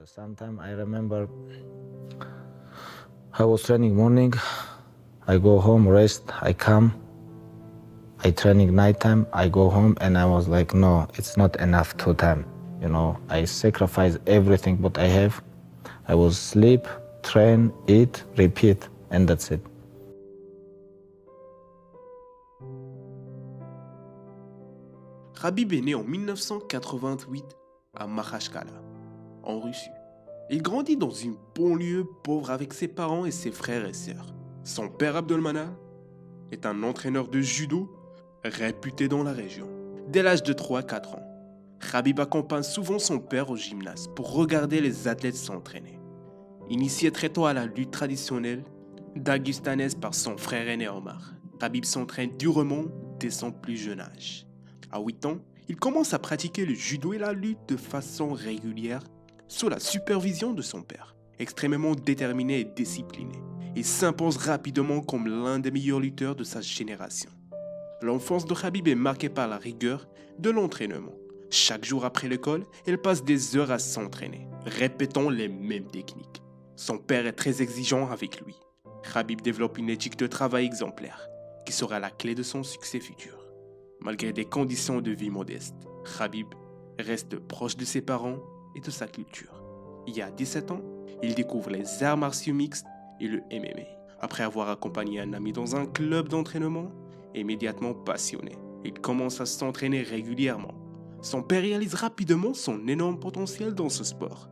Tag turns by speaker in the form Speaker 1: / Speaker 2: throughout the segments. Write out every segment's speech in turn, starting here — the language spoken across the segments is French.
Speaker 1: Sometimes I remember I was training morning, I go home, rest, I come, I training nighttime, I go home and I was like, no, it's not enough 2 time. I sacrifice everything what I have. I will sleep, train, eat, repeat, and that's it.
Speaker 2: Khabib est né en 1988 à Makhachkala, en Russie. Il grandit dans une banlieue pauvre avec ses parents et ses frères et sœurs. Son père Abdulmanap est un entraîneur de judo réputé dans la région. Dès l'âge de 3-4 ans, Khabib accompagne souvent son père au gymnase pour regarder les athlètes s'entraîner. Initié très tôt à la lutte traditionnelle dagestanaise par son frère aîné Omar, Khabib s'entraîne durement dès son plus jeune âge. À 8 ans, il commence à pratiquer le judo et la lutte de façon régulière sous la supervision de son père, extrêmement déterminé et discipliné. Il s'impose rapidement comme l'un des meilleurs lutteurs de sa génération. L'enfance de Khabib est marquée par la rigueur de l'entraînement. Chaque jour après l'école, il passe des heures à s'entraîner, répétant les mêmes techniques. Son père est très exigeant avec lui. Khabib développe une éthique de travail exemplaire, qui sera la clé de son succès futur. Malgré des conditions de vie modestes, Khabib reste proche de ses parents et de sa culture. Il y a 17 ans, il découvre les arts martiaux mixtes et le MMA. Après avoir accompagné un ami dans un club d'entraînement, immédiatement passionné, il commence à s'entraîner régulièrement. Son père réalise rapidement son énorme potentiel dans ce sport.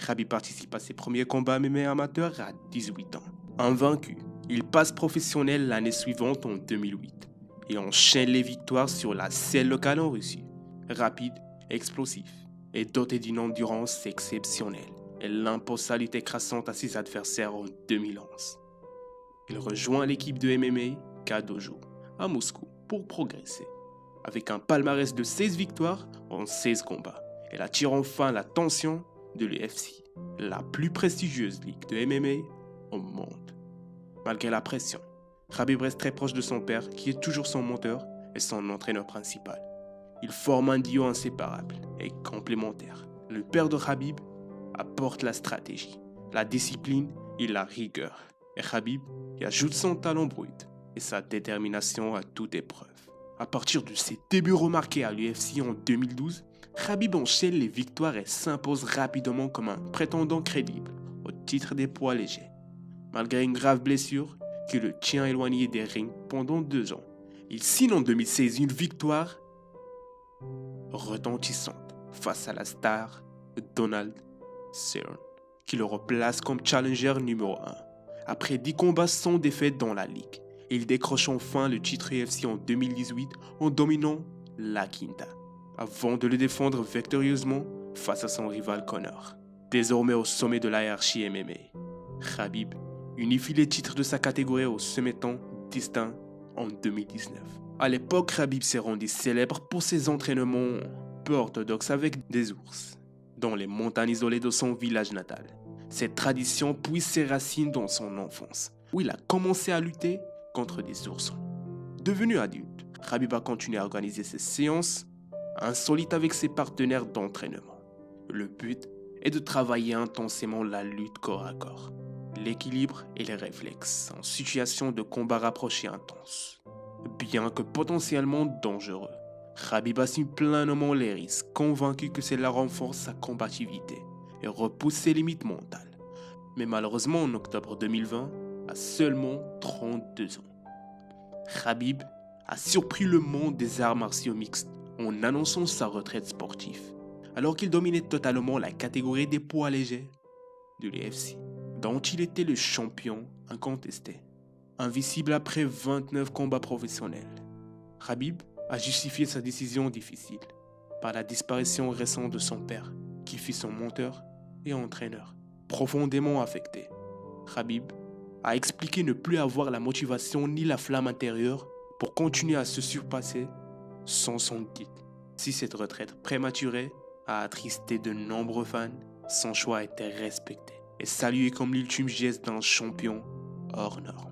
Speaker 2: Khabib participe à ses premiers combats MMA amateurs à 18 ans. Invaincu, il passe professionnel l'année suivante en 2008 et enchaîne les victoires sur la scène locale en Russie. Rapide, explosif et doté d'une endurance exceptionnelle, il impose sa lutte écrasante à ses adversaires en 2011. Il rejoint l'équipe de MMA K-Dojo à Moscou pour progresser. Avec un palmarès de 16 victoires en 16 combats, il attire enfin l'attention de l'UFC, la plus prestigieuse ligue de MMA au monde. Malgré la pression, Khabib reste très proche de son père, qui est toujours son mentor et son entraîneur principal. Ils forment un duo inséparable et complémentaire. Le père de Khabib apporte la stratégie, la discipline et la rigueur. Et Khabib y ajoute son talent brut et sa détermination à toute épreuve. À partir de ses débuts remarqués à l'UFC en 2012, Khabib enchaîne les victoires et s'impose rapidement comme un prétendant crédible au titre des poids légers. Malgré une grave blessure qui le tient éloigné des rings pendant 2 ans, il signe en 2016 une victoire retentissante face à la star Donald Cerrone, qui le replace comme challenger numéro 1. Après 10 combats sans défaite dans la ligue, il décroche enfin le titre UFC en 2018 en dominant la Quinta, avant de le défendre victorieusement face à son rival Conor. Désormais au sommet de la hiérarchie MMA, Khabib unifie les titres de sa catégorie au soumettant distinct en 2019. À l'époque, Khabib s'est rendu célèbre pour ses entraînements peu orthodoxes avec des ours, dans les montagnes isolées de son village natal. Cette tradition puise ses racines dans son enfance, où il a commencé à lutter contre des oursons. Devenu adulte, Khabib a continué à organiser ses séances insolites avec ses partenaires d'entraînement. Le but est de travailler intensément la lutte corps à corps, l'équilibre et les réflexes en situation de combat rapproché intense. Bien que potentiellement dangereux, Khabib assume pleinement les risques, convaincu que cela renforce sa combativité et repousse ses limites mentales. Mais malheureusement, en octobre 2020, à seulement 32 ans, Khabib a surpris le monde des arts martiaux mixtes en annonçant sa retraite sportive, alors qu'il dominait totalement la catégorie des poids légers de l'UFC, dont il était le champion incontesté. Invincible après 29 combats professionnels, Khabib a justifié sa décision difficile par la disparition récente de son père, qui fut son mentor et entraîneur. Profondément affecté, Khabib a expliqué ne plus avoir la motivation ni la flamme intérieure pour continuer à se surpasser sans son titre. Si cette retraite prématurée a attristé de nombreux fans, son choix a été respecté et salué comme l'ultime geste d'un champion hors norme.